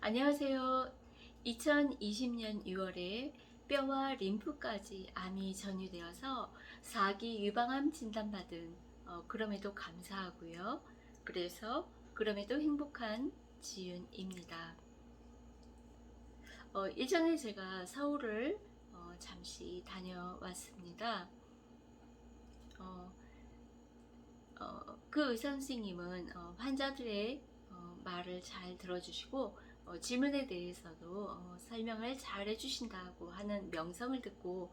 안녕하세요. 2020년 6월에 뼈와 림프까지 암이 전이되어서 4기 유방암 진단받은 그럼에도 감사하고요. 그럼에도 행복한 지윤입니다. 예전에 제가 서울을 잠시 다녀왔습니다. 어, 그 의사 선생님은 환자들의 말을 잘 들어주시고 질문에 대해서도 설명을 잘 해주신다고 하는 명성을 듣고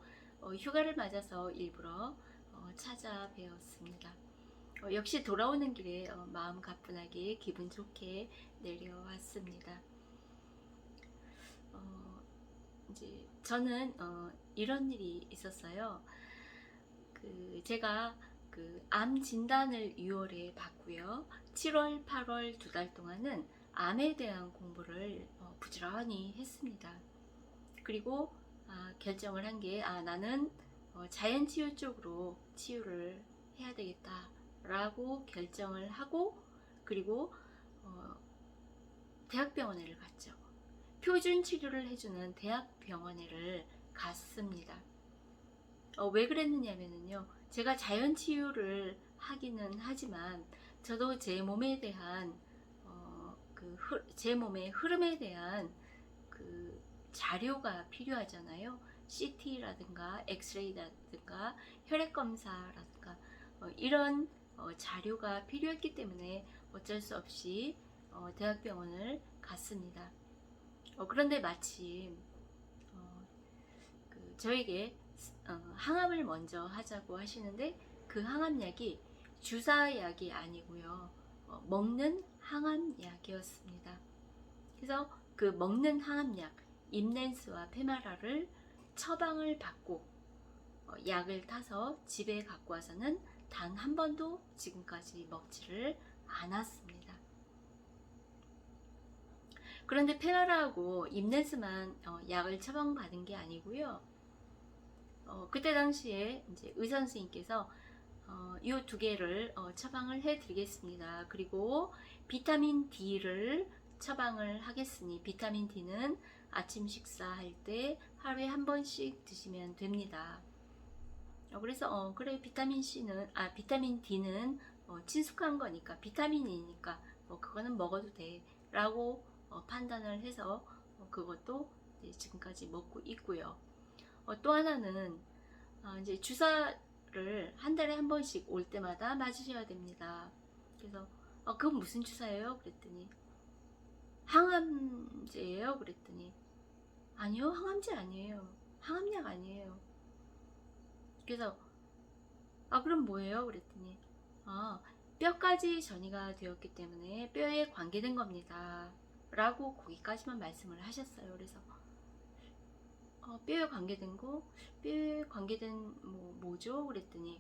휴가를 맞아서 일부러 찾아뵈었습니다. 역시 돌아오는 길에 마음 가뿐하게 기분 좋게 내려왔습니다. 이제 저는 이런 일이 있었어요. 제가 암 진단을 6월에 받고요. 7월, 8월 2달 동안은 암에 대한 공부를 부지런히 했습니다. 그리고 결정을 한 게 나는 자연치유 쪽으로 치유를 해야 되겠다 라고 결정을 하고, 그리고 대학병원에를 갔죠. 표준 치료를 해주는 대학병원에를 갔습니다. 왜 그랬느냐면요, 제가 자연치유를 하기는 하지만 저도 제 몸에 대한 제 몸의 흐름에 대한 자료가 필요하잖아요. CT라든가 엑스레이라든가 혈액검사라든가 이런 자료가 필요했기 때문에 어쩔 수 없이 대학병원을 갔습니다. 그런데 마침 저에게 항암을 먼저 하자고 하시는데, 그 항암약이 주사약이 아니고요, 먹는 항암약이었습니다. 그래서 그 먹는 항암약 임넨스와 페마라를 처방을 받고 약을 타서 집에 갖고 와서는 단 한 번도 지금까지 먹지를 않았습니다. 그런데 페마라하고 임넨스만 약을 처방받은 게 아니고요, 그때 당시에 이제 의사 선생님께서 이 두 개를 처방을 해드리겠습니다. 그리고 비타민 D를 처방을 하겠으니 비타민 D는 아침 식사할 때 하루에 한 번씩 드시면 됩니다. 그래서 그래, 비타민 D는 친숙한 거니까, 비타민이니까 그거는 먹어도 돼 라고 판단을 해서 그것도 지금까지 먹고 있고요. 또 하나는 이제 주사를 한 달에 한 번씩 올 때마다 맞으셔야 됩니다. 그래서 그건 무슨 주사예요? 그랬더니 항암제예요? 그랬더니 아니요, 항암제 아니에요. 항암약 아니에요. 그래서 그럼 뭐예요? 그랬더니 뼈까지 전이가 되었기 때문에 뼈에 관계된 겁니다 라고 거기까지만 말씀을 하셨어요. 그래서 뼈에 관계된 거? 뼈에 관계된 뭐죠? 그랬더니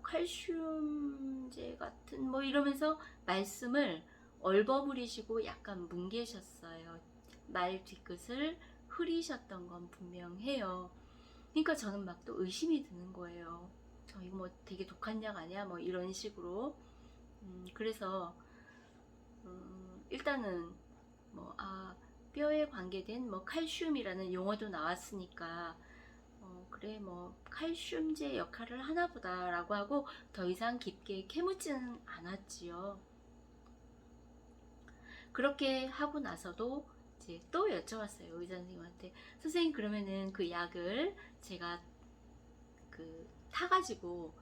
칼슘제 같은 이러면서 말씀을 얼버무리시고 약간 뭉개셨어요. 말 뒤끝을 흐리셨던 건 분명해요. 그러니까 저는 막 또 의심이 드는 거예요. 이거 되게 독한 약 아니야? 이런 식으로. 그래서 일단은 뼈에 관계된 칼슘이라는 용어도 나왔으니까 그래, 칼슘제 역할을 하나 보다 라고 하고 더 이상 깊게 캐묻지는 않았지요. 그렇게 하고 나서도 이제 또 여쭤봤어요, 의사 선생님한테. 선생님, 그러면은 그 약을 제가 타가지고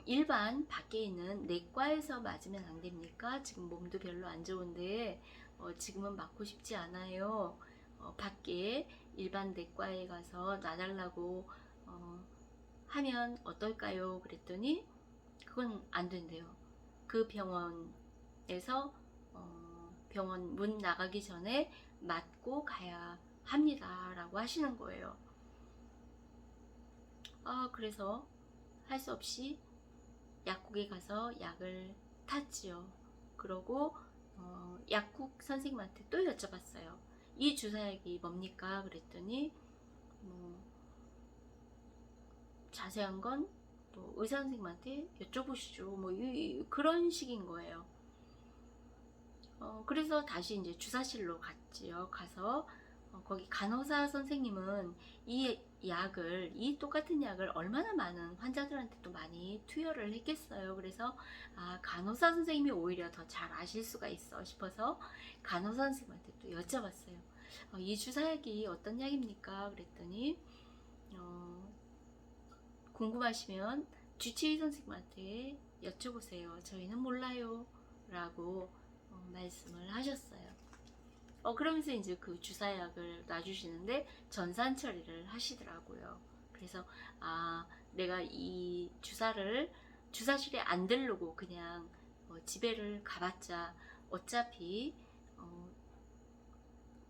일반 밖에 있는 내과에서 맞으면 안 됩니까? 지금 몸도 별로 안 좋은데 지금은 맞고 싶지 않아요. 밖에 일반 내과에 가서 놔달라고 하면 어떨까요? 그랬더니 그건 안 된대요. 그 병원에서 병원 문 나가기 전에 맞고 가야 합니다 라고 하시는 거예요. 그래서 할 수 없이 약국에 가서 약을 탔지요. 그러고 약국 선생님한테 또 여쭤봤어요. 이 주사약이 뭡니까? 그랬더니 자세한 건 의사 선생님한테 여쭤보시죠. 그런 식인 거예요. 그래서 다시 이제 주사실로 갔지요. 가서 거기 간호사 선생님은 이 똑같은 약을 얼마나 많은 환자들한테 또 많이 투여를 했겠어요. 그래서 간호사 선생님이 오히려 더 잘 아실 수가 있어 싶어서 간호사 선생님한테 또 여쭤봤어요. 이 주사약이 어떤 약입니까? 그랬더니 궁금하시면 주치의 선생님한테 여쭤보세요. 저희는 몰라요. 라고 말씀을 하셨어요. 그러면서 이제 그 주사약을 놔주시는데 전산 처리를 하시더라고요. 그래서 내가 이 주사를 주사실에 안 들르고 그냥 집에를 가봤자 어차피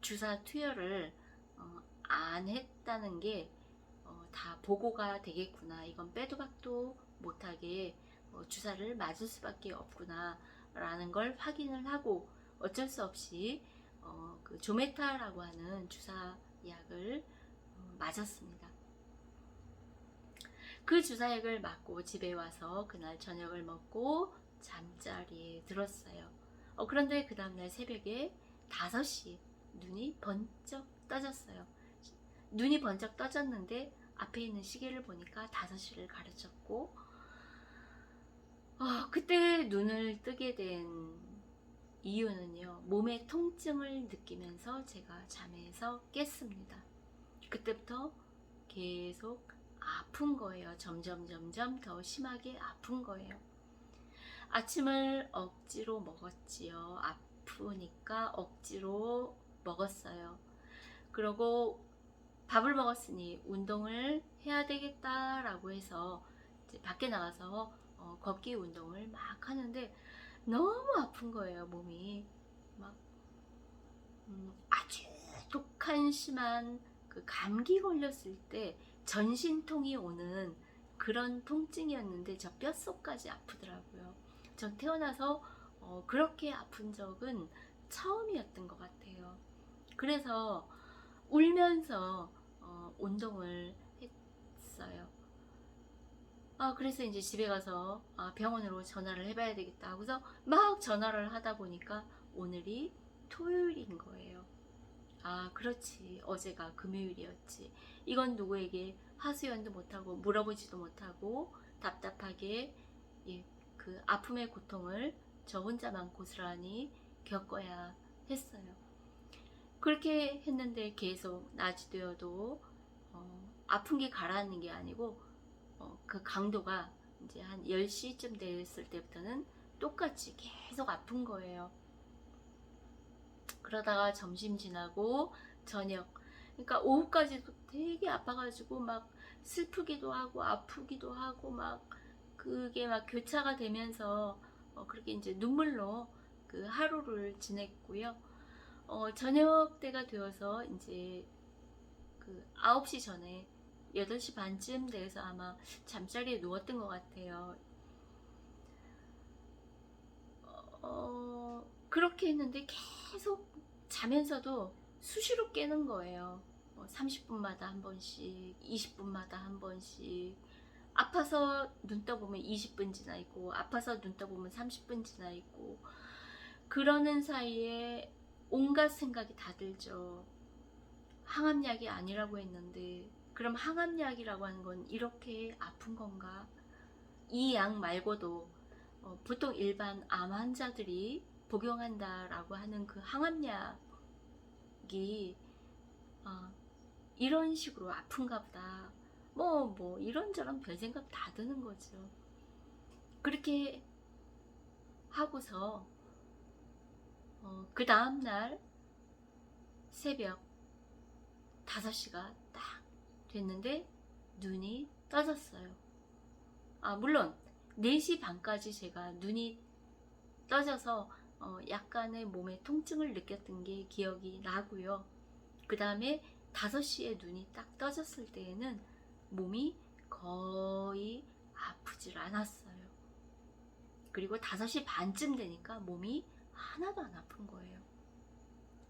주사 투여를 안 했다는 게 다 보고가 되겠구나. 이건 빼도 박도 못하게 주사를 맞을 수밖에 없구나 라는 걸 확인을 하고 어쩔 수 없이 그 조메타라고 하는 주사약을 맞았습니다. 그 주사약을 맞고 집에 와서 그날 저녁을 먹고 잠자리에 들었어요. 그런데 그 다음날 새벽에 5시 눈이 번쩍 떠졌어요. 눈이 번쩍 떠졌는데 앞에 있는 시계를 보니까 5시를 가르쳤고 그때 눈을 뜨게 된 이유는요, 몸의 통증을 느끼면서 제가 잠에서 깼습니다. 그때부터 계속 아픈 거예요. 점점 더 심하게 아픈 거예요. 아침을 억지로 먹었지요. 아프니까 억지로 먹었어요. 그러고 밥을 먹었으니 운동을 해야 되겠다라고 해서 이제 밖에 나가서 걷기 운동을 막 하는데 너무 아픈 거예요. 몸이 막 아주 독한 심한 그 감기 걸렸을 때 전신통이 오는 그런 통증이었는데 저 뼛속까지 아프더라고요. 전 태어나서 그렇게 아픈 적은 처음이었던 것 같아요. 그래서 울면서 운동을 했어요. 그래서 이제 집에 가서 병원으로 전화를 해봐야 되겠다 하고서 막 전화를 하다 보니까 오늘이 토요일인 거예요. 그렇지. 어제가 금요일이었지. 이건 누구에게 하소연도 못하고 물어보지도 못하고 답답하게 그 아픔의 고통을 저 혼자만 고스란히 겪어야 했어요. 그렇게 했는데 계속 낮이 되어도 아픈 게 가라앉는 게 아니고 그 강도가 이제 한 10시쯤 됐을 때부터는 똑같이 계속 아픈 거예요. 그러다가 점심 지나고 저녁, 그러니까 오후까지도 되게 아파가지고 막 슬프기도 하고 아프기도 하고 막 그게 막 교차가 되면서 그렇게 이제 눈물로 그 하루를 지냈고요. 저녁 때가 되어서 이제 그 9시 전에 8시 반쯤 돼서 아마 잠자리에 누웠던 것 같아요. 그렇게 했는데 계속 자면서도 수시로 깨는 거예요. 30분마다 한 번씩, 20분마다 한 번씩. 아파서 눈 떠보면 20분 지나 있고, 아파서 눈 떠보면 30분 지나 있고, 그러는 사이에 온갖 생각이 다 들죠. 항암약이 아니라고 했는데, 그럼 항암약이라고 하는 건 이렇게 아픈 건가? 이 약 말고도 보통 일반 암 환자들이 복용한다라고 하는 그 항암약이 이런 식으로 아픈가 보다. 뭐 이런저런 별 생각 다 드는 거죠. 그렇게 하고서 그 다음날 새벽 5시가 딱 됐는데 눈이 떠졌어요. 물론 4시 반까지 제가 눈이 떠져서 약간의 몸에 통증을 느꼈던 게 기억이 나고요. 그 다음에 5시에 눈이 딱 떠졌을 때에는 몸이 거의 아프질 않았어요. 그리고 5시 반쯤 되니까 몸이 하나도 안 아픈 거예요.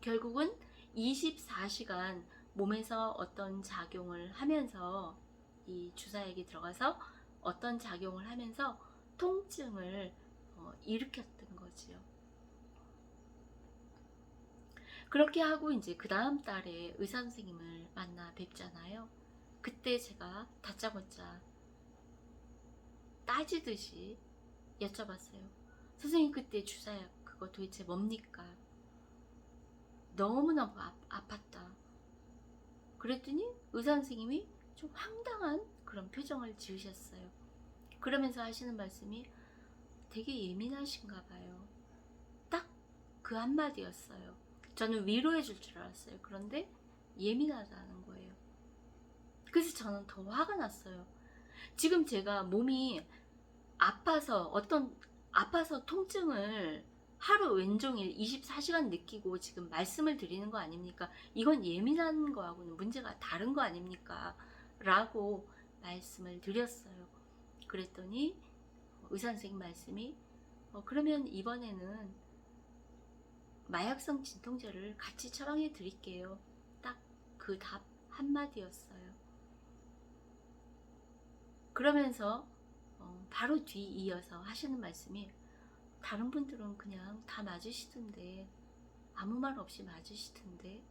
결국은 24시간 몸에서 어떤 작용을 하면서 이 주사액이 들어가서 어떤 작용을 하면서 통증을 일으켰던 거지요. 그렇게 하고 이제 그 다음 달에 의사 선생님을 만나 뵙잖아요. 그때 제가 다짜고짜 따지듯이 여쭤봤어요. 선생님, 그때 주사약 그거 도대체 뭡니까? 너무너무 아팠다. 그랬더니 의사 선생님이 좀 황당한 그런 표정을 지으셨어요. 그러면서 하시는 말씀이 되게 예민하신가 봐요. 딱 그 한마디였어요. 저는 위로해 줄 줄 알았어요. 그런데 예민하다는 거예요. 그래서 저는 더 화가 났어요. 지금 제가 몸이 아파서 통증을 하루 왼종일 24시간 느끼고 지금 말씀을 드리는 거 아닙니까? 이건 예민한 거하고는 문제가 다른 거 아닙니까? 라고 말씀을 드렸어요. 그랬더니 의사 선생님 말씀이 그러면 이번에는 마약성 진통제를 같이 처방해 드릴게요. 딱 그 답 한마디였어요. 그러면서 바로 뒤이어서 하시는 말씀이 다른 분들은 그냥 다 맞으시던데, 아무 말 없이 맞으시던데.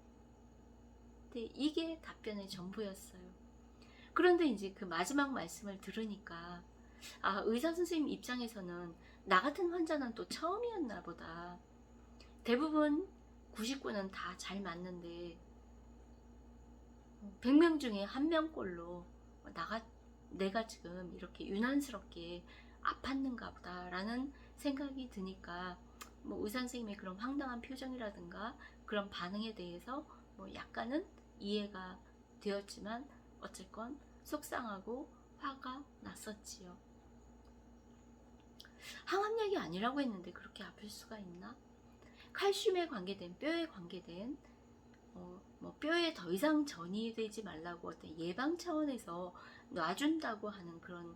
근데 이게 답변의 전부였어요. 그런데 이제 그 마지막 말씀을 들으니까 의사 선생님 입장에서는 나 같은 환자는 또 처음이었나 보다. 대부분 99는 다 잘 맞는데 100명 중에 1명꼴로 내가 지금 이렇게 유난스럽게 아팠는가 보다라는 생각이 드니까 의사 선생님의 그런 황당한 표정이라든가 그런 반응에 대해서 약간은 이해가 되었지만 어쨌건 속상하고 화가 났었지요. 항암약이 아니라고 했는데 그렇게 아플 수가 있나? 칼슘에 관계된, 뼈에 관계된 뼈에 더 이상 전이 되지 말라고 어떤 예방 차원에서 놔준다고 하는 그런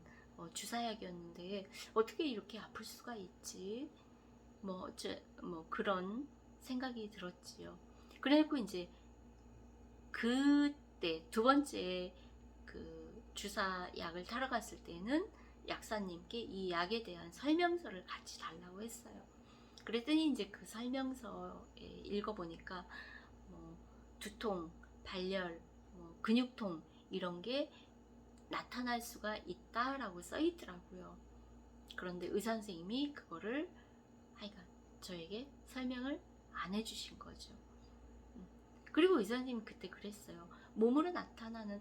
주사약이었는데 어떻게 이렇게 아플 수가 있지? 그런 생각이 들었지요. 그래고 이제 그때 두 번째 그 주사약을 타러 갔을 때는 약사님께 이 약에 대한 설명서를 같이 달라고 했어요. 그랬더니 이제 그 설명서에 읽어보니까 두통, 발열, 근육통 이런 게 나타날 수가 있다라고 써 있더라고요. 그런데 의사 선생님이 그거를 하여간 저에게 설명을 안 해주신 거죠. 그리고 의사 선생님이 그때 그랬어요. 몸으로 나타나는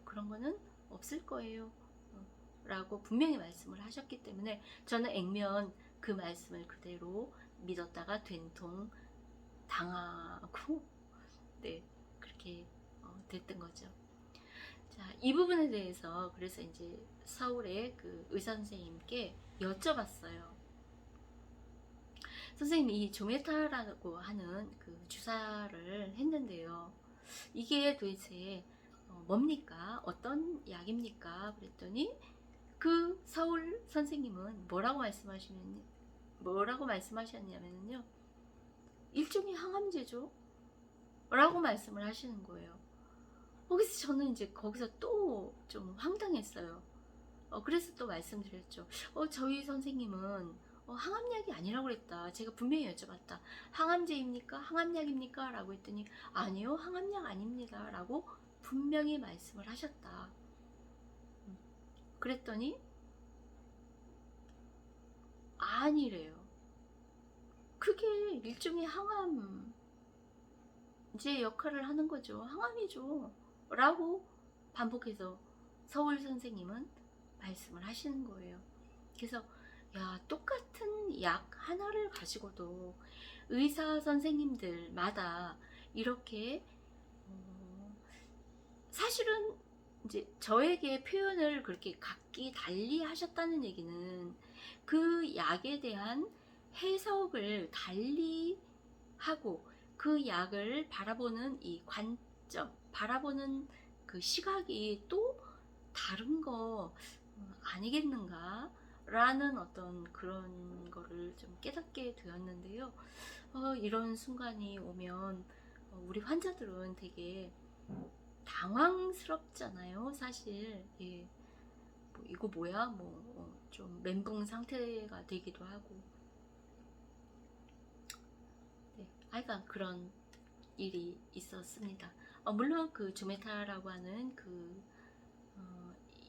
그런 거는 없을 거예요. 라고 분명히 말씀을 하셨기 때문에 저는 액면 그 말씀을 그대로 믿었다가 된통 당하고 네, 그렇게 됐던 거죠. 자, 이 부분에 대해서 그래서 이제 서울의 그 의사 선생님께 여쭤봤어요. 선생님, 이 조메타라고 하는 그 주사를 했는데요. 이게 도대체 뭡니까? 어떤 약입니까? 그랬더니 그 서울 선생님은 뭐라고 말씀하셨냐면요. 일종의 항암제죠. 라고 말씀을 하시는 거예요. 그래서 저는 이제 거기서 또 좀 황당했어요. 그래서 또 말씀드렸죠. 저희 선생님은 항암약이 아니라고 그랬다. 제가 분명히 여쭤봤다. 항암제입니까? 항암약입니까? 라고 했더니 아니요, 항암약 아닙니다. 라고 분명히 말씀을 하셨다. 그랬더니 아니래요. 그게 일종의 항암제 역할을 하는 거죠. 항암이죠. 라고 반복해서 서울 선생님은 말씀을 하시는 거예요. 그래서 똑같은 약 하나를 가지고도 의사 선생님들마다 이렇게 사실은 이제 저에게 표현을 그렇게 각기 달리 하셨다는 얘기는 그 약에 대한 해석을 달리 하고 그 약을 바라보는 이 관점, 바라보는 그 시각이 또 다른 거 아니겠는가? 라는 어떤 그런 거를 좀 깨닫게 되었는데요. 이런 순간이 오면 우리 환자들은 되게 당황스럽잖아요, 사실. 예. 이거 뭐야? 좀 멘붕 상태가 되기도 하고. 네. 하여간 그런 일이 있었습니다. 물론 그 조메타라고 하는 그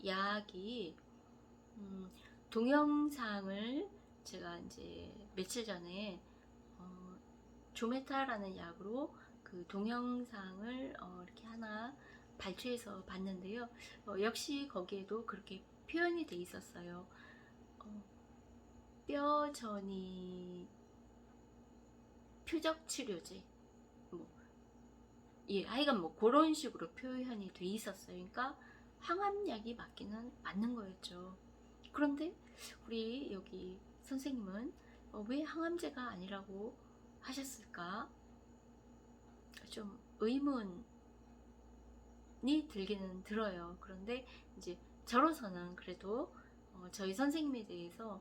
약이 동영상을 제가 이제 며칠 전에 조메타라는 약으로 그 동영상을 이렇게 하나 발췌해서 봤는데요. 역시 거기에도 그렇게 표현이 돼 있었어요. 뼈전이 표적 치료제, 하여간 그런 식으로 표현이 돼 있었어요. 그러니까 항암약이 맞는 거였죠. 그런데 우리 여기 선생님은 왜 항암제가 아니라고 하셨을까? 좀 의문이 들기는 들어요. 그런데 이제 저로서는 그래도 저희 선생님에 대해서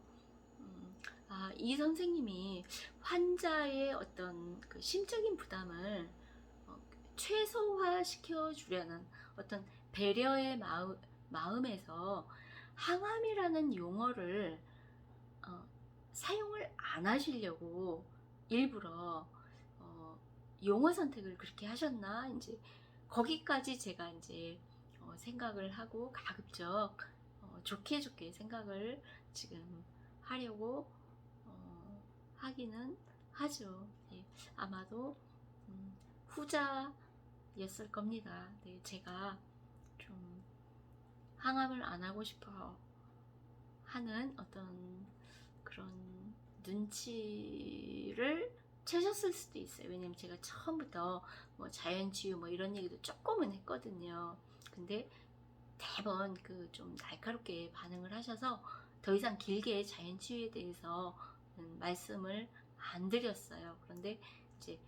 이 선생님이 환자의 어떤 그 심적인 부담을 최소화 시켜주려는 어떤 배려의 마음에서 항암이라는 용어를 사용을 안 하시려고 일부러 용어 선택을 그렇게 하셨나, 이제 거기까지 제가 이제 생각을 하고 가급적 좋게 생각을 지금 하려고 하기는 하죠. 예, 아마도 후자였을 겁니다. 네, 제가 좀 항암을 안 하고 싶어 하는 어떤 그런 눈치를 채셨을 수도 있어요. 왜냐면 제가 처음부터 뭐 자연치유 뭐 이런 얘기도 조금은 했거든요. 근데 대번 그 좀 날카롭게 반응을 하셔서 더 이상 길게 자연치유에 대해서 말씀을 안 드렸어요. 그런데 이제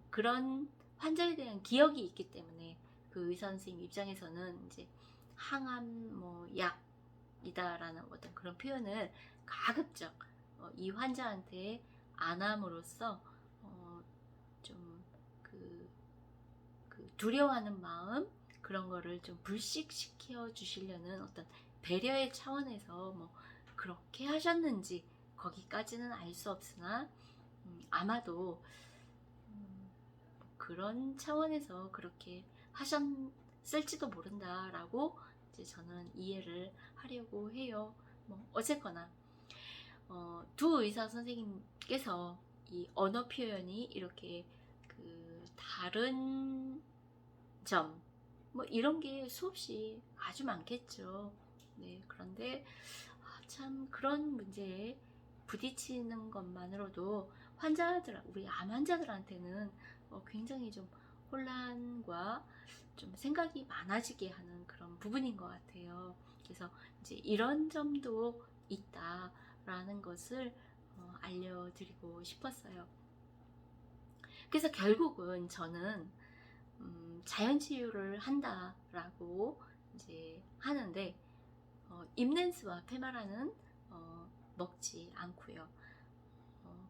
그런 환자에 대한 기억이 있기 때문에 그 의사 선생님 입장에서는 이제 항암 뭐 약이다라는 어떤 그런 표현을 가급적 이 환자한테 안 함으로써 좀 그 두려워하는 마음, 그런 거를 좀 불식시켜 주시려는 어떤 배려의 차원에서 뭐 그렇게 하셨는지 거기까지는 알 수 없으나 아마도 그런 차원에서 그렇게 하셨을지도 모른다라고 이제 저는 이해를 하려고 해요. 뭐 어쨌거나 두 의사 선생님께서 이 언어 표현이 이렇게 그 다른 점, 뭐 이런 게 수없이 아주 많겠죠. 네, 그런데 참 그런 문제에 부딪히는 것만으로도 우리 암 환자들한테는 굉장히 좀 혼란과 좀 생각이 많아지게 하는 그런 부분인 것 같아요. 그래서 이제 이런 점도 있다라는 것을 알려드리고 싶었어요. 그래서 결국은 저는 자연치유를 한다라고 이제 하는데 임넨스와 페마라는 먹지 않고요.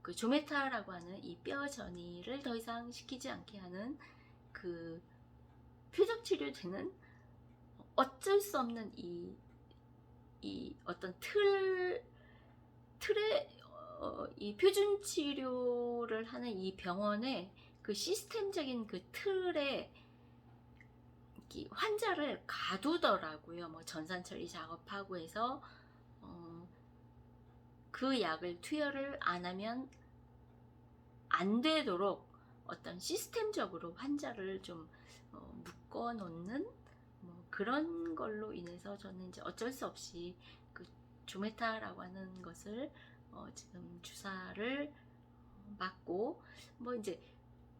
그 조메타라고 하는 이 뼈 전이를 더 이상 시키지 않게 하는 그 표적 치료제는 어쩔 수 없는 이 어떤 틀에 이 표준 치료를 하는 이 병원의 그 시스템적인 그 틀에 환자를 가두더라고요. 뭐 전산 처리 작업하고 해서 그 약을 투여를 안 하면 안 되도록 어떤 시스템적으로 환자를 좀 묶어 놓는 뭐 그런 걸로 인해서 저는 이제 어쩔 수 없이 그 조메타라고 하는 것을 지금 주사를 맞고, 뭐 이제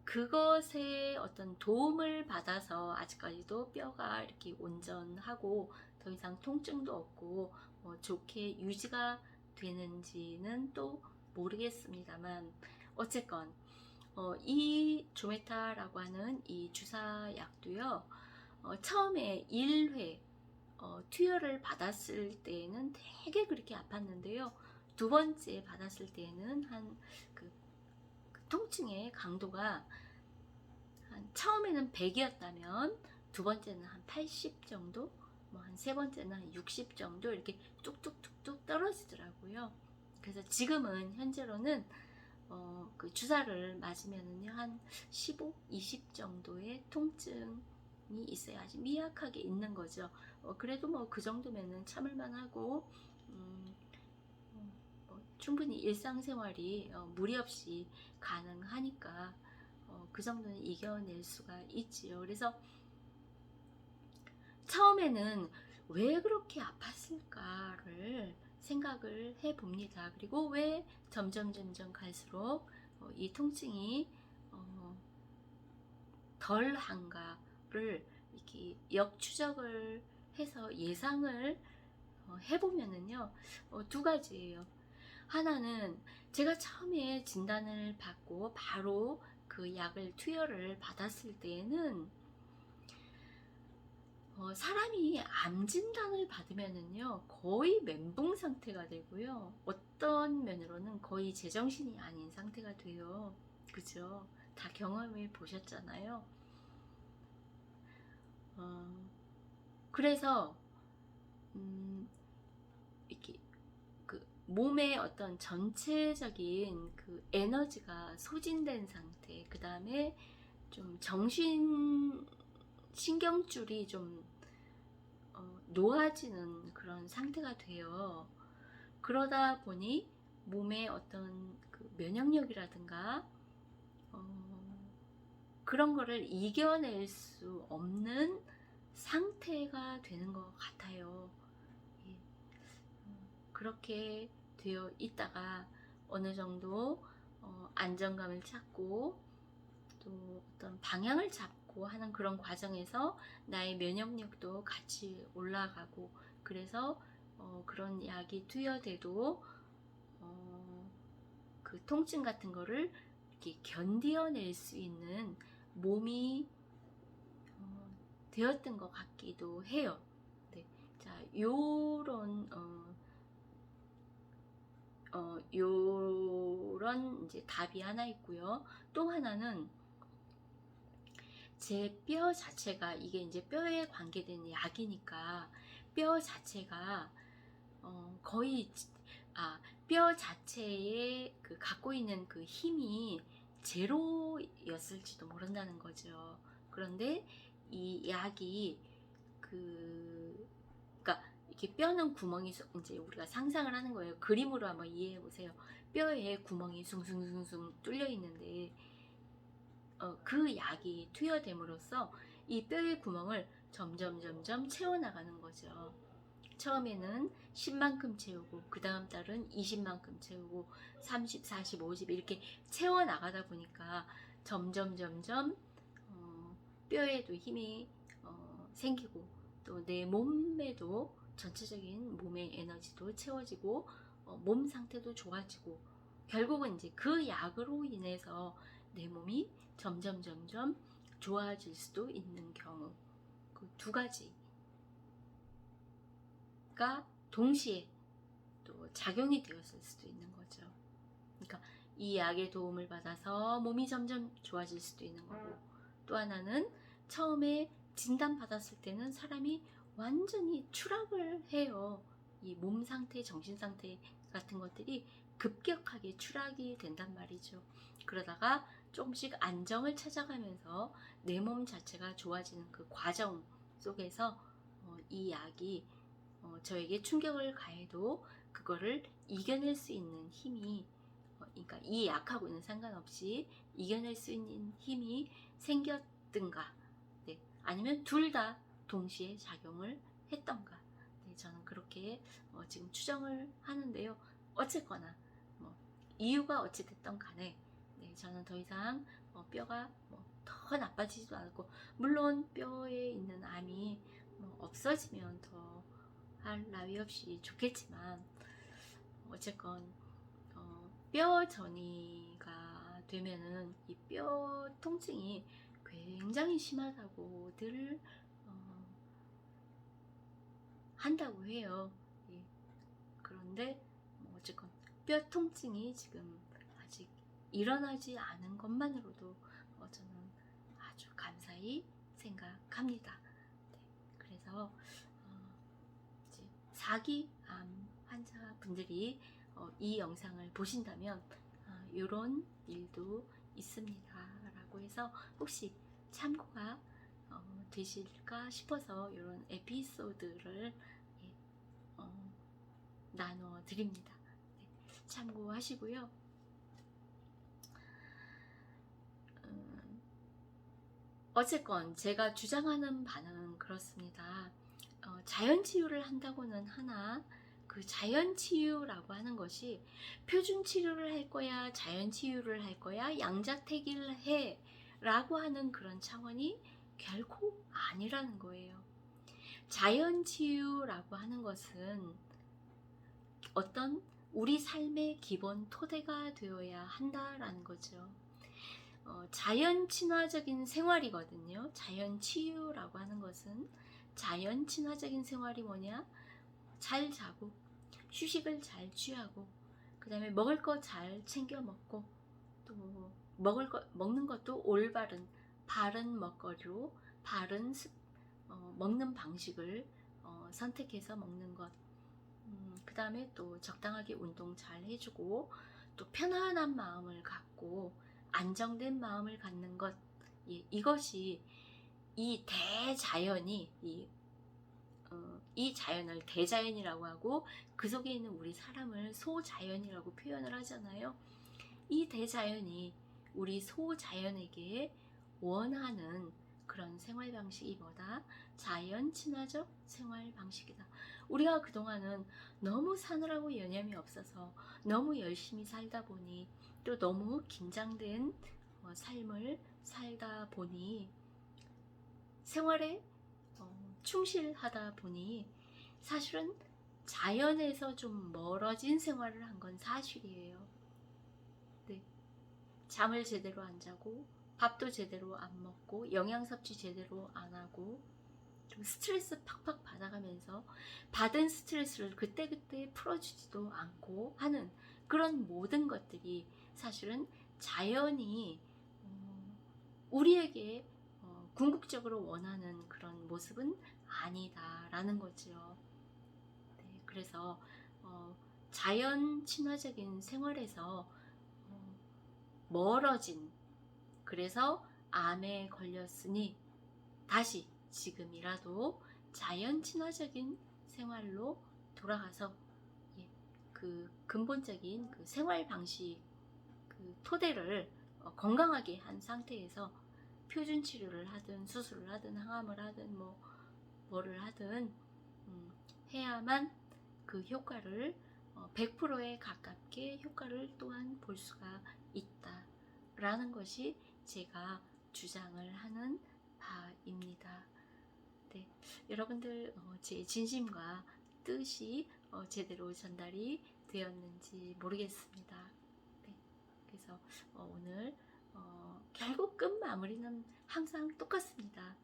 그것에 어떤 도움을 받아서 아직까지도 뼈가 이렇게 온전하고 더 이상 통증도 없고 좋게 유지가 되는지는 또 모르겠습니다만, 어쨌건 이 조메타라고 하는 이 주사약도요, 처음에 1회 투여를 받았을 때는 되게 그렇게 아팠는데요, 두 번째 받았을 때는 그 통증의 강도가 처음에는 100이었다면 두 번째는 한 80 정도, 뭐 한 세 번째는 한 60 정도 이렇게 뚝뚝뚝뚝 떨어지더라고요. 그래서 지금은 현재로는 그 주사를 맞으면은요 한 15, 20 정도의 통증이 있어요. 아주 미약하게 있는 거죠. 그래도 뭐 그 정도면은 참을만 하고 충분히 일상생활이 무리 없이 가능하니까 그 정도는 이겨낼 수가 있지요. 그래서 처음에는 왜 그렇게 아팠을까를 생각을 해 봅니다. 그리고 왜 점점 갈수록 이 통증이 덜한가를 이렇게 역추적을 해서 예상을 해보면은요, 두 가지예요. 하나는 제가 처음에 진단을 받고 바로 그 약을 투여를 받았을 때에는 사람이 암 진단을 받으면은요 거의 멘붕 상태가 되고요, 어떤 면으로는 거의 제정신이 아닌 상태가 돼요. 그죠? 다 경험해 보셨잖아요. 그래서 이렇게 그 몸의 어떤 전체적인 그 에너지가 소진된 상태, 그 다음에 좀 신경줄이 좀 놓아지는 그런 상태가 돼요. 그러다 보니 몸의 어떤 그 면역력이라든가 그런 거를 이겨낼 수 없는 상태가 되는 것 같아요. 예. 그렇게 되어 있다가 어느 정도 안정감을 찾고 또 어떤 방향을 잡고 하는 그런 과정에서 나의 면역력도 같이 올라가고, 그래서 그런 약이 투여돼도 그 통증 같은 거를 이렇게 견뎌낼 수 있는 몸이 되었던 것 같기도 해요. 네. 자, 요런 이제 답이 하나 있고요. 또 하나는 제 뼈 자체가, 이게 이제 뼈에 관계된 약이니까 뼈 자체가 거의 뼈 자체에 그 갖고 있는 그 힘이 제로였을지도 모른다는 거죠. 그런데 이 약이 그러니까 이렇게 뼈는 구멍이 이제 우리가 상상을 하는 거예요. 그림으로 한번 이해해 보세요. 뼈에 구멍이 숭숭숭숭 뚫려 있는데 그 약이 투여됨으로써 이 뼈의 구멍을 점점 채워나가는 거죠. 처음에는 10만큼 채우고 그 다음 달은 20만큼 채우고 30, 40, 50 이렇게 채워나가다 보니까 점점 뼈에도 힘이 생기고 또 내 몸에도 전체적인 몸의 에너지도 채워지고 몸 상태도 좋아지고, 결국은 이제 그 약으로 인해서 내 몸이 점점 좋아질 수도 있는 경우, 그 두 가지가 동시에 또 작용이 되었을 수도 있는 거죠. 그러니까 이 약의 도움을 받아서 몸이 점점 좋아질 수도 있는 거고, 또 하나는 처음에 진단받았을 때는 사람이 완전히 추락을 해요. 이 몸 상태, 정신 상태 같은 것들이 급격하게 추락이 된단 말이죠. 그러다가 조금씩 안정을 찾아가면서 내 몸 자체가 좋아지는 그 과정 속에서 이 약이 저에게 충격을 가해도 그거를 이겨낼 수 있는 힘이, 그러니까 이 약하고는 상관없이 이겨낼 수 있는 힘이 생겼든가, 네, 아니면 둘 다 동시에 작용을 했던가, 네, 저는 그렇게 지금 추정을 하는데요. 어쨌거나 이유가 어찌됐던 간에, 네, 저는 더 이상 뼈가 더 나빠지지도 않고, 물론 뼈에 있는 암이 없어지면 더 할 나위 없이 좋겠지만, 어쨌건 뼈 전이가 되면은 이 뼈 통증이 굉장히 심하다고들 한다고 해요. 예. 그런데 어쨌건 뼈 통증이 지금 아직 일어나지 않은 것만으로도 저는 아주 감사히 생각합니다. 네. 그래서 이제 4기 암 환자분들이 이 영상을 보신다면 이런 일도 있습니다. 라고 해서 혹시 참고가 되실까 싶어서 이런 에피소드를 예, 나눠 드립니다. 네, 참고하시고요. 어쨌건 제가 주장하는 바는 그렇습니다. 자연치유를 한다고는 하나 그 자연치유라고 하는 것이 표준치료를 할 거야, 자연치유를 할 거야, 양자택일을 해 라고 하는 그런 차원이 결코 아니라는 거예요. 자연치유라고 하는 것은 어떤 우리 삶의 기본 토대가 되어야 한다라는 거죠. 자연 친화적인 생활이거든요. 자연 치유라고 하는 것은 자연 친화적인 생활이 뭐냐? 잘 자고 휴식을 잘 취하고 그 다음에 먹을 거 잘 챙겨 먹고 또 먹는 것도 올바른 바른 먹거리로 바른 먹는 방식을 선택해서 먹는 것. 그 다음에 또 적당하게 운동 잘 해주고 또 편안한 마음을 갖고 안정된 마음을 갖는 것. 예, 이것이 이 대자연이 이 자연을 대자연이라고 하고 그 속에 있는 우리 사람을 소자연이라고 표현을 하잖아요. 이 대자연이 우리 소자연에게 원하는 그런 생활 방식이 뭐다? 자연 친화적 생활 방식이다. 우리가 그동안은 너무 사느라고 여념이 없어서 너무 열심히 살다 보니 또 너무 긴장된 삶을 살다 보니 생활에 충실하다 보니 사실은 자연에서 좀 멀어진 생활을 한 건 사실이에요. 네. 잠을 제대로 안 자고 밥도 제대로 안 먹고 영양 섭취 제대로 안 하고 좀 스트레스 팍팍 받아가면서 받은 스트레스를 그때그때 풀어주지도 않고 하는 그런 모든 것들이 사실은 자연이 우리에게 궁극적으로 원하는 그런 모습은 아니다라는 거죠. 네, 그래서 자연 친화적인 생활에서 멀어진 그래서 암에 걸렸으니 다시 지금이라도 자연 친화적인 생활로 돌아가서 그 근본적인 그 생활 방식 그 토대를 건강하게 한 상태에서 표준 치료를 하든 수술을 하든 항암을 하든 뭐를 하든 해야만 그 효과를 100%에 가깝게 효과를 또한 볼 수가 있다라는 것이 제가 주장을 하는 바입니다. 네, 여러분들 제 진심과 뜻이 제대로 전달이 되었는지 모르겠습니다. 네, 그래서 오늘 결국 끝 마무리는 항상 똑같습니다.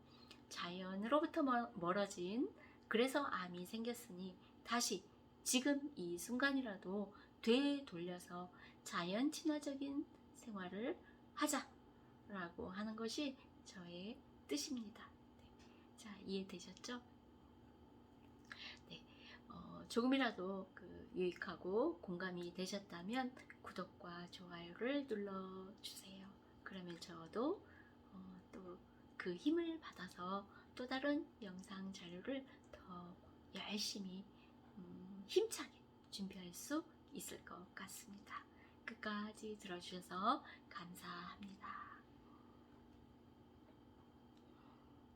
자연으로부터 멀어진 그래서 암이 생겼으니 다시 지금 이 순간이라도 되돌려서 자연 친화적인 생활을 하자라고 하는 것이 저의 뜻입니다. 네. 자, 이해되셨죠? 네, 조금이라도 유익하고 공감이 되셨다면 구독과 좋아요를 눌러주세요. 그러면 저도 또 그 힘을 받아서 또 다른 영상 자료를 더 열심히 힘차게 준비할 수 있을 것 같습니다. 끝까지 들어주셔서 감사합니다.